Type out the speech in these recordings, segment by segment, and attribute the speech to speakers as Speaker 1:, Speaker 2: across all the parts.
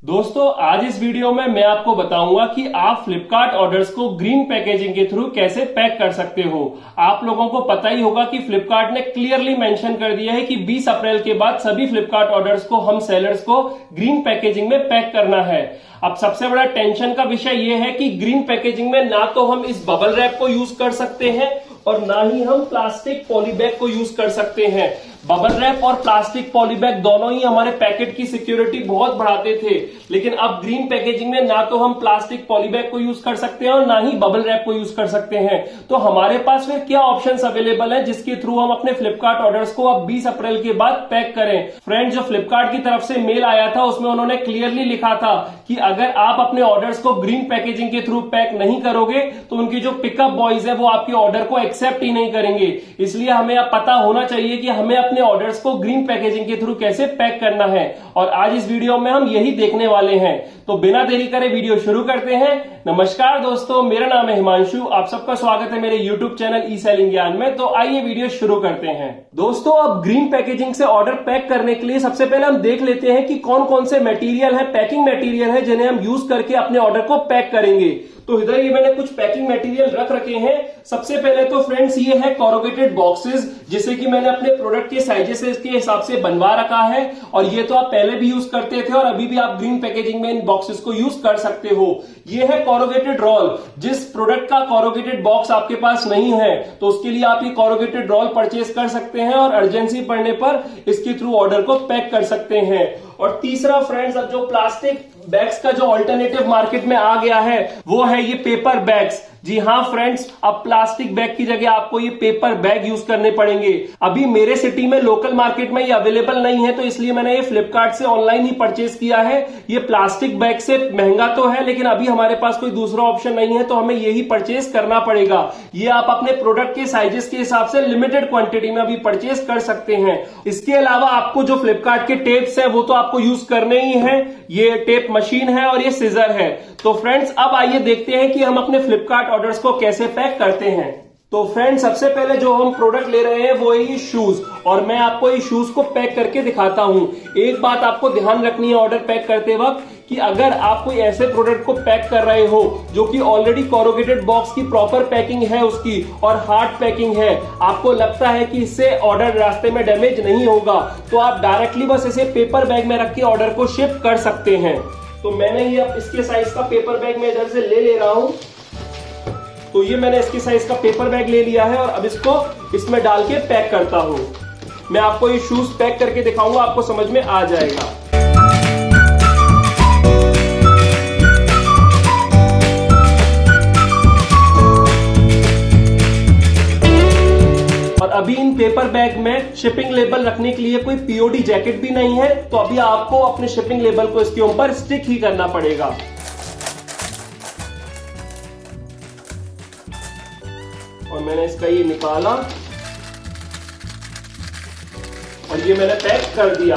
Speaker 1: दोस्तों आज इस वीडियो में मैं आपको बताऊंगा कि आप फ्लिपकार्ट ऑर्डर्स को ग्रीन पैकेजिंग के थ्रू कैसे पैक कर सकते हो। आप लोगों को पता ही होगा कि फ्लिपकार्ट ने क्लियरली मेंशन कर दिया है कि 20 अप्रैल के बाद सभी फ्लिपकार्ट ऑर्डर्स को हम सेलर्स को ग्रीन पैकेजिंग में पैक करना है। अब सबसे बड़ा टेंशन का विषय यह है कि ग्रीन पैकेजिंग में ना तो हम इस बबल रैप को यूज कर सकते हैं और ना ही हम प्लास्टिक पॉलीबैग को यूज कर सकते हैं। बबल रैप और प्लास्टिक पॉलीबैग दोनों ही हमारे पैकेट की सिक्योरिटी बहुत बढ़ाते थे, लेकिन अब ग्रीन पैकेजिंग में ना तो हम प्लास्टिक पॉलीबैग को यूज कर सकते हैं और ना ही बबल रैप को यूज कर सकते हैं। तो हमारे पास फिर क्या ऑप्शंस अवेलेबल है जिसके थ्रू हम अपने फ्लिपकार्ट ऑर्डर्स को अब 20 अप्रैल के बाद पैक करें। फ्रेंड्स, जो फ्लिपकार्ट की तरफ से मेल आया था उसमें उन्होंने क्लियरली लिखा था कि अगर आप अपने ऑर्डर्स को ग्रीन पैकेजिंग के थ्रू पैक नहीं करोगे तो उनके जो पिकअप बॉयज है वो आपके ऑर्डर को एक्सेप्ट ही नहीं करेंगे। इसलिए हमें अब पता होना चाहिए कि हमें अपने ऑर्डर्स को ग्रीन पैकेजिंग के थ्रू कैसे पैक करना है, और आज इस वीडियो में हम यही देखने वाले हैं। तो बिना देरी करे वीडियो शुरू करते हैं। नमस्कार दोस्तों, मेरा नाम है हिमांशु, आप सबका स्वागत है मेरे यूट्यूब चैनल ई सेलिंग ज्ञान में। तो आइए वीडियो शुरू करते हैं। दोस्तों, अब ग्रीन पैकेजिंग से ऑर्डर पैक करने के लिए सबसे पहले हम देख लेते हैं कि कौन कौन से मटेरियल है, पैकिंग मटेरियल है जिन्हें हम यूज करके अपने ऑर्डर को पैक करेंगे। तो इधर ये मैंने कुछ पैकिंग मटेरियल रख रखे हैं। सबसे पहले तो फ्रेंड्स ये है कोरुगेटेड बॉक्सेस, जिसे कि मैंने अपने प्रोडक्ट के साइजेस के हिसाब से बनवा रखा है, और ये तो आप पहले भी यूज करते थे और अभी भी आप ग्रीन पैकेजिंग में इन बॉक्सेस को यूज कर सकते हो। ये है कोरुगेटेड रोल। जिस प्रोडक्ट का कोरुगेटेड बॉक्स आपके पास नहीं है तो उसके लिए आप ये कोरुगेटेड रोल परचेज कर सकते हैं और अर्जेंसी पड़ने पर इसके थ्रू ऑर्डर को पैक कर सकते हैं। और तीसरा फ्रेंड्स, अब जो प्लास्टिक बैग्स का जो ऑल्टरनेटिव मार्केट में आ गया है वो है ये पेपर बैग्स। जी हाँ फ्रेंड्स, अब प्लास्टिक बैग की जगह आपको ये पेपर बैग यूज करने पड़ेंगे। अभी मेरे सिटी में लोकल मार्केट में ये अवेलेबल नहीं है, तो इसलिए मैंने ये फ्लिपकार्ट से ऑनलाइन ही परचेज किया है। ये प्लास्टिक बैग से महंगा तो है, लेकिन अभी हमारे पास कोई दूसरा ऑप्शन नहीं है, तो हमें यही परचेज करना पड़ेगा। ये आप अपने प्रोडक्ट के साइजेस के हिसाब से लिमिटेड क्वांटिटी में अभी परचेज कर सकते हैं। इसके अलावा आपको जो फ्लिपकार्ट के टेप्स है वो तो आपको यूज करने ही है। ये टेप मशीन है और ये सीजर है। तो फ्रेंड्स, अब आइए देखते हैं कि हम अपने फ्लिपकार्ट ऑर्डर्स को कैसे पैक करते हैं। तो फ्रेंड्स, सबसे पहले जो हम प्रोडक्ट ले रहे हैं वो है ये शूज, और मैं आपको ये शूज को पैक करके दिखाता हूं। एक बात आपको ध्यान रखनी है ऑर्डर पैक करते वक्त, कि अगर आप कोई ऐसे प्रोडक्ट को पैक कर रहे हो जो कि ऑलरेडी कोरुगेटेड बॉक्स की प्रॉपर पैकिंग है उसकी और हार्ड पैकिंग है, आपको लगता है कि इससे ऑर्डर रास्ते में डैमेज नहीं होगा, तो आप डायरेक्टली बस इसे पेपर बैग में रख के ऑर्डर को शिप कर सकते हैं। तो मैंने ये अब इसके साइज का पेपर बैग मैं इधर से ले रहा हूं। तो ये मैंने इसके साइज का पेपर बैग ले लिया है और अब इसको इसमें डाल के पैक करता हूं। मैं आपको ये शूज पैक करके दिखाऊंगा, आपको समझ में आ जाएगा। और अभी इन पेपर बैग में शिपिंग लेबल रखने के लिए कोई पीओडी जैकेट भी नहीं है, तो अभी आपको अपने शिपिंग लेबल को इसके ऊपर स्टिक ही करना पड़ेगा। और मैंने इसका ये निकाला और ये मैंने पैक कर दिया।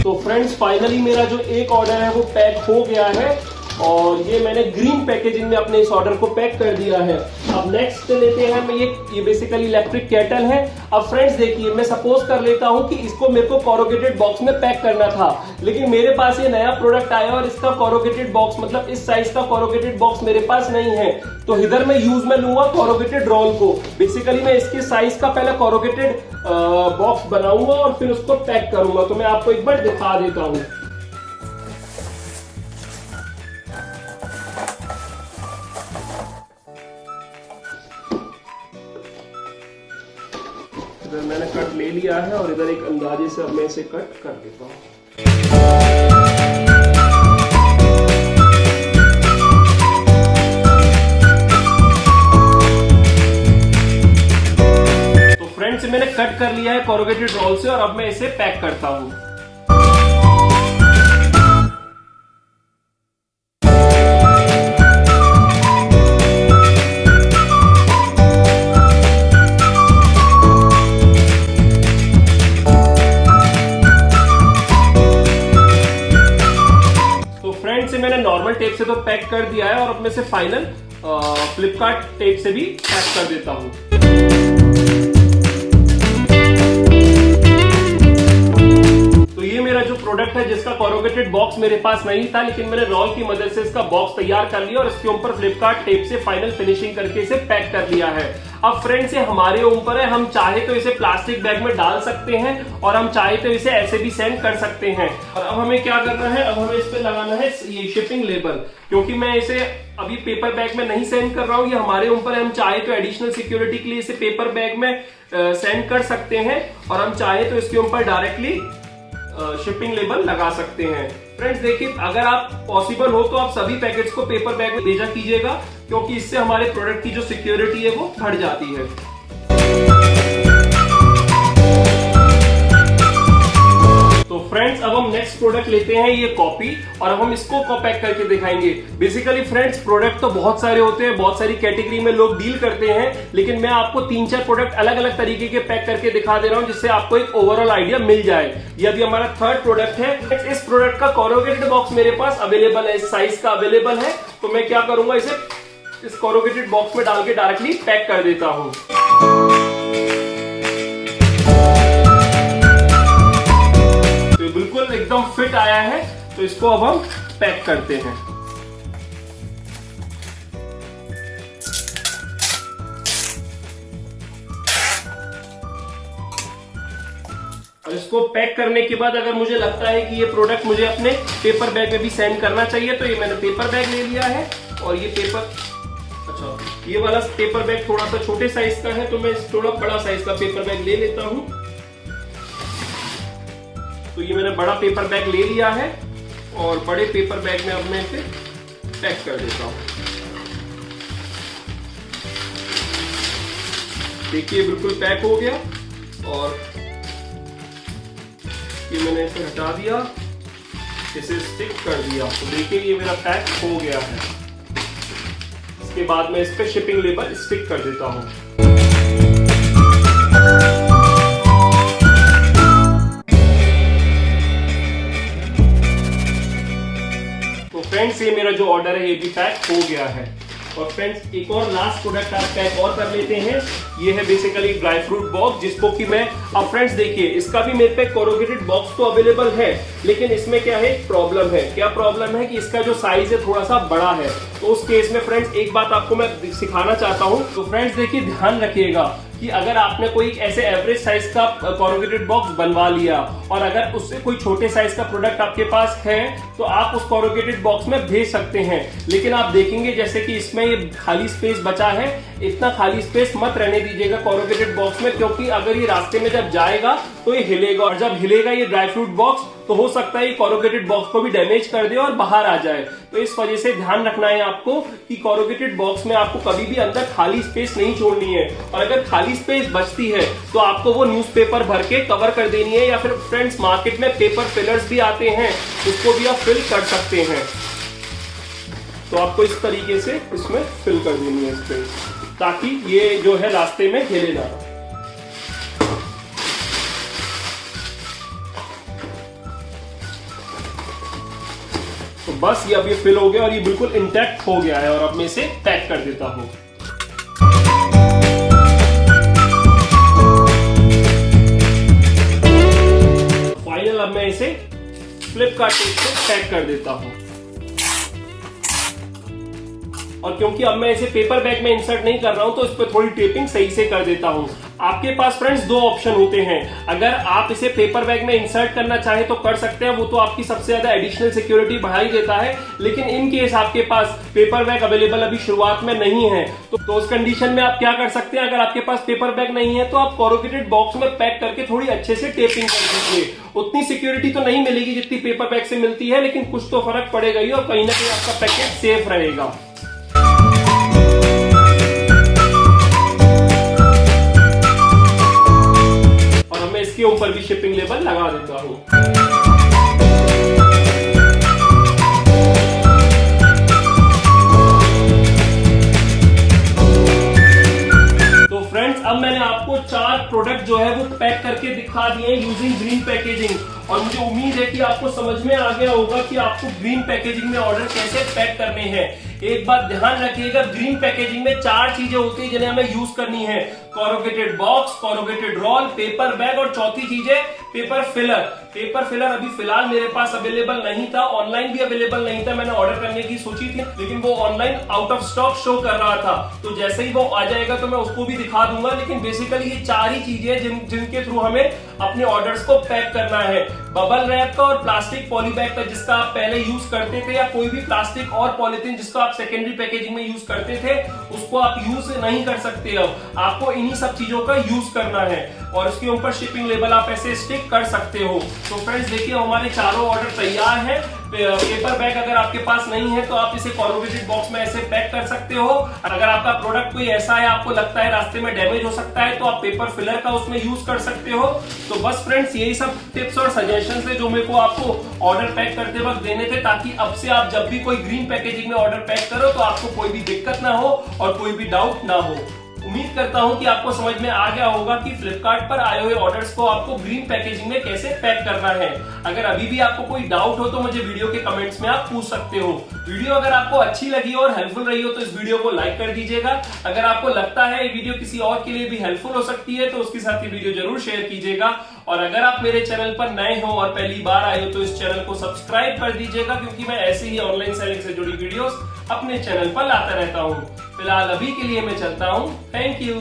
Speaker 1: तो फ्रेंड्स, फाइनली मेरा जो एक ऑर्डर है वो पैक हो गया है और ये मैंने ग्रीन पैकेजिंग में अपने इस ऑर्डर को पैक कर दिया है। अब नेक्स्ट लेते हैं मैं ये बेसिकली इलेक्ट्रिक केटल है। अब फ्रेंड्स देखिए, मैं सपोज कर लेता हूं कि इसको मेरे को कोरुगेटेड बॉक्स में पैक करना था, लेकिन मेरे पास ये नया प्रोडक्ट आया और इसका कोरुगेटेड बॉक्स मतलब इस साइज का कोरुगेटेड बॉक्स मेरे पास नहीं है। तो इधर मैं यूज में लूंगा कोरुगेटेड रोल को। बेसिकली मैं इसके साइज का पहले कोरुगेटेड बॉक्स बनाऊंगा और फिर उसको पैक करूंगा। तो मैं आपको एक बार दिखा देता हूं। इधर मैंने कट ले लिया है और इधर एक अंदाजे से अब मैं इसे कट कर देता हूं। तो फ्रेंड्स, मैंने कट कर लिया है कोरुगेटेड रोल से और अब मैं इसे पैक करता हूं। मैंने नॉर्मल टेप से तो पैक कर दिया है और अब मैं इसे फाइनल फ्लिपकार्ट टेप से भी पैक कर देता हूं। तो ये मेरा जो प्रोडक्ट है जिसका कोरोगेटेड बॉक्स मेरे पास नहीं था, लेकिन मैंने रोल की मदद से इसका बॉक्स तैयार कर लिया और इसके ऊपर फ्लिपकार्ट टेप से फाइनल फिनिशिंग करके इसे पैक कर लिया है। अब फ्रेंड्स, ये हमारे ऊपर है, हम चाहे तो इसे प्लास्टिक बैग में डाल सकते हैं और हम चाहे तो इसे ऐसे भी सेंड कर सकते हैं। और अब हमें क्या करना है, अब हमें इस पे लगाना है ये शिपिंग लेबल, क्योंकि मैं इसे अभी पेपर बैग में नहीं सेंड कर रहा हूँ, ये हमारे ऊपर है। हम चाहे तो एडिशनल सिक्योरिटी के लिए इसे पेपर बैग में सेंड कर सकते हैं और हम चाहे तो इसके ऊपर डायरेक्टली शिपिंग लेबल लगा सकते हैं। फ्रेंड्स देखिए, अगर आप पॉसिबल हो तो आप सभी पैकेट्स को पेपर बैग में भेजा कीजिएगा, क्योंकि इससे हमारे प्रोडक्ट की जो सिक्योरिटी है वो बढ़ जाती है। तो फ्रेंड्स, अब हम नेक्स्ट प्रोडक्ट लेते हैं, ये कॉपी, और अब हम इसको पैक करके दिखाएंगे। बेसिकली फ्रेंड्स, प्रोडक्ट तो बहुत सारे होते हैं, बहुत सारी कैटेगरी में लोग डील करते हैं, लेकिन मैं आपको 3-4 प्रोडक्ट अलग अलग तरीके के पैक करके दिखा दे रहा हूं, जिससे आपको एक ओवरऑल आइडिया मिल जाए। ये अभी हमारा थर्ड प्रोडक्ट है। इस प्रोडक्ट का कोरोगेटेड बॉक्स मेरे पास अवेलेबल है, इस साइज का अवेलेबल है। तो मैं क्या करूंगा, इसे इस कोरोगेटेड बॉक्स में डाल के डायरेक्टली पैक कर देता हूं। बिल्कुल एकदम फिट आया है, तो इसको अब हम पैक करते हैं। और इसको पैक करने के बाद अगर मुझे लगता है कि ये प्रोडक्ट मुझे अपने पेपर बैग में भी सेंड करना चाहिए, तो ये मैंने पेपर बैग ले लिया है। और ये ये वाला पेपर बैग थोड़ा सा छोटे साइज का है, तो मैं थोड़ा बड़ा साइज का पेपर बैग ले लेता हूं। तो ये मैंने बड़ा पेपर बैग ले लिया है और बड़े पेपर बैग में अब मैं इसे पैक कर देता हूं। देखिए बिल्कुल पैक हो गया और ये मैंने इसे हटा दिया, इसे स्टिक कर दिया। तो देखिए ये मेरा पैक हो गया है। इसके बाद मैं इस पे शिपिंग लेबल स्टिक कर देता हूं। फ्रेंड्स, ये मेरा जो ऑर्डर है ये भी पैक हो गया है। और फ्रेंड्स, एक और लास्ट प्रोडक्ट आप पैक और कर लेते हैं। ये है बेसिकली ड्राई फ्रूट बॉक्स, जिसको कि मैं, अब फ्रेंड्स देखिए, इसका भी मेरे पे कोरोगेटेड बॉक्स तो अवेलेबल है, लेकिन इसमें क्या है, प्रॉब्लम है। क्या प्रॉब्लम है कि इसका जो साइज है थोड़ा सा बड़ा है। तो उस केस में फ्रेंड्स एक बात आपको मैं सिखाना चाहता हूं। तो फ्रेंड्स देखिए, ध्यान रखिएगा कि अगर आपने कोई ऐसे एवरेज साइज का कोरोगेटेड बॉक्स बनवा लिया और अगर उससे कोई छोटे साइज का प्रोडक्ट आपके पास है, तो आप उस कोरोगेटेड बॉक्स में भेज सकते हैं। लेकिन आप देखेंगे जैसे कि इसमें ये खाली स्पेस बचा है, इतना खाली स्पेस मत रहने दीजिएगा कोरोगेटेड बॉक्स में, क्योंकि अगर ये रास्ते में जब जाएगा तो ये हिलेगा, और जब हिलेगा ये ड्राई फ्रूट बॉक्स, तो हो सकता है ये कोरोगेटेड बॉक्स को भी डैमेज कर दे और बाहर आ जाए। तो इस वजह से ध्यान रखना है आपको कि कोरोगेटेड बॉक्स में आपको कभी भी अंदर खाली स्पेस नहीं छोड़नी है, और अगर खाली स्पेस बचती है तो आपको वो न्यूज़पेपर भर के कवर कर देनी है, या फिर फ्रेंड्स मार्केट में पेपर फिलर्स भी आते हैं, उसको भी आप फिल कर सकते हैं। तो आपको इस तरीके से इसमें फिल कर देनी है स्पेस, ताकि ये जो है रास्ते में हिले ना। तो बस ये अब ये फिल हो गया और ये बिल्कुल इंटैक्ट हो गया है, और अब मैं इसे पैक कर देता हूं। फाइनल अब मैं इसे फ्लिपकार्ट टेप से पैक कर देता हूं। और क्योंकि अब मैं इसे पेपर बैग में इंसर्ट नहीं कर रहा हूं, तो इस पर थोड़ी टेपिंग सही से कर देता हूं। आपके पास फ्रेंड्स 2 ऑप्शन होते हैं। अगर आप इसे पेपर बैग में इंसर्ट करना चाहे तो कर सकते हैं, वो तो आपकी सबसे ज्यादा एडिशनल सिक्योरिटी बढ़ा ही देता है। लेकिन इन केस आपके पास पेपर बैग अवेलेबल अभी शुरुआत में नहीं है, तो उस कंडीशन में आप क्या कर सकते हैं, अगर आपके पास पेपर बैग नहीं है तो आप कोरोगेटेड बॉक्स में पैक करके थोड़ी अच्छे से टेपिंग कर दीजिए। उतनी सिक्योरिटी तो नहीं मिलेगी जितनी पेपर बैग से मिलती है, लेकिन कुछ तो फर्क पड़ेगा ही, और कहीं ना कहीं आपका पैकेट सेफ रहेगा। इसके ऊपर भी शिपिंग लेबल लगा देता हूं। तो फ्रेंड्स, अब मैंने आपको 4 प्रोडक्ट जो है वो पैक करके दिखा दिए यूजिंग ग्रीन पैकेजिंग। और मुझे उम्मीद है कि आपको समझ में आ गया होगा कि आपको ग्रीन पैकेजिंग में ऑर्डर कैसे पैक करने हैं। एक बात ध्यान रखिएगा, ग्रीन पैकेजिंग में 4 चीजें होती है जिन्हें हमें यूज करनी है। Corrugated box, corrugated roll, paper bag और चौथी चीज है पेपर फिलर। पेपर फिलर अभी फिलहाल मेरे पास अवेलेबल नहीं था, ऑनलाइन भी अवेलेबल नहीं था। मैंने ऑर्डर करने की सोची थी लेकिन वो online out of stock show कर रहा था, तो जैसे ही वो आ जाएगा तो मैं उसको भी दिखा दूंगा। लेकिन बेसिकली ये 4 ही चीजें जिनके थ्रू हमें अपने ऑर्डर्स को पैक करना है। बबल रैप का और प्लास्टिक पॉलीबैग का जिसका आप पहले यूज करते थे, या कोई भी प्लास्टिक और पॉलिथीन जिसको आप सेकेंडरी पैकेजिंग में यूज करते थे, उसको आप यूज नहीं कर सकते। अब आपको इन्हीं सब चीजों का यूज करना है और उसके ऊपर शिपिंग लेबल आप ऐसे स्टिक कर सकते हो। तो फ्रेंड्स देखिए, हमारे चारों ऑर्डर तैयार हैं। पेपर बैग अगर आपके पास नहीं है तो आप इसे कॉरुगेटेड बॉक्स में ऐसे पैक कर सकते हो। अगर आपका प्रोडक्ट कोई ऐसा है आपको लगता है रास्ते में डैमेज हो सकता है तो आप पेपर फिलर का उसमें यूज कर सकते हो। तो बस फ्रेंड्स यही सब टिप्स और सजेशंस है जो मेरे को आपको ऑर्डर पैक करते वक्त देने थे, ताकि अब से आप जब भी कोई ग्रीन पैकेजिंग में ऑर्डर पैक करो तो आपको कोई भी दिक्कत ना हो और कोई भी डाउट ना हो। उम्मीद करता हूं कि आपको समझ में आ गया होगा कि फ्लिपकार्ट पर आए हुए ऑर्डर्स को आपको ग्रीन पैकेजिंग में कैसे पैक करना है। अगर अभी भी आपको कोई डाउट हो तो मुझे वीडियो के कमेंट्स में आप पूछ सकते हो। वीडियो अगर आपको अच्छी लगी और हेल्पफुल रही हो तो इस वीडियो को लाइक कर दीजिएगा। अगर आपको लगता है ये वीडियो किसी और के लिए भी हेल्पफुल हो सकती है तो उसके साथ ये वीडियो जरूर शेयर कीजिएगा। और अगर आप मेरे चैनल पर नए हो और पहली बार आए हो तो इस चैनल को सब्सक्राइब कर दीजिएगा, क्योंकि मैं ऐसे ही ऑनलाइन सेलिंग से जुड़ी वीडियोस अपने चैनल पर लाता रहता हूं। फिलहाल अभी के लिए मैं चलता हूं। Thank you.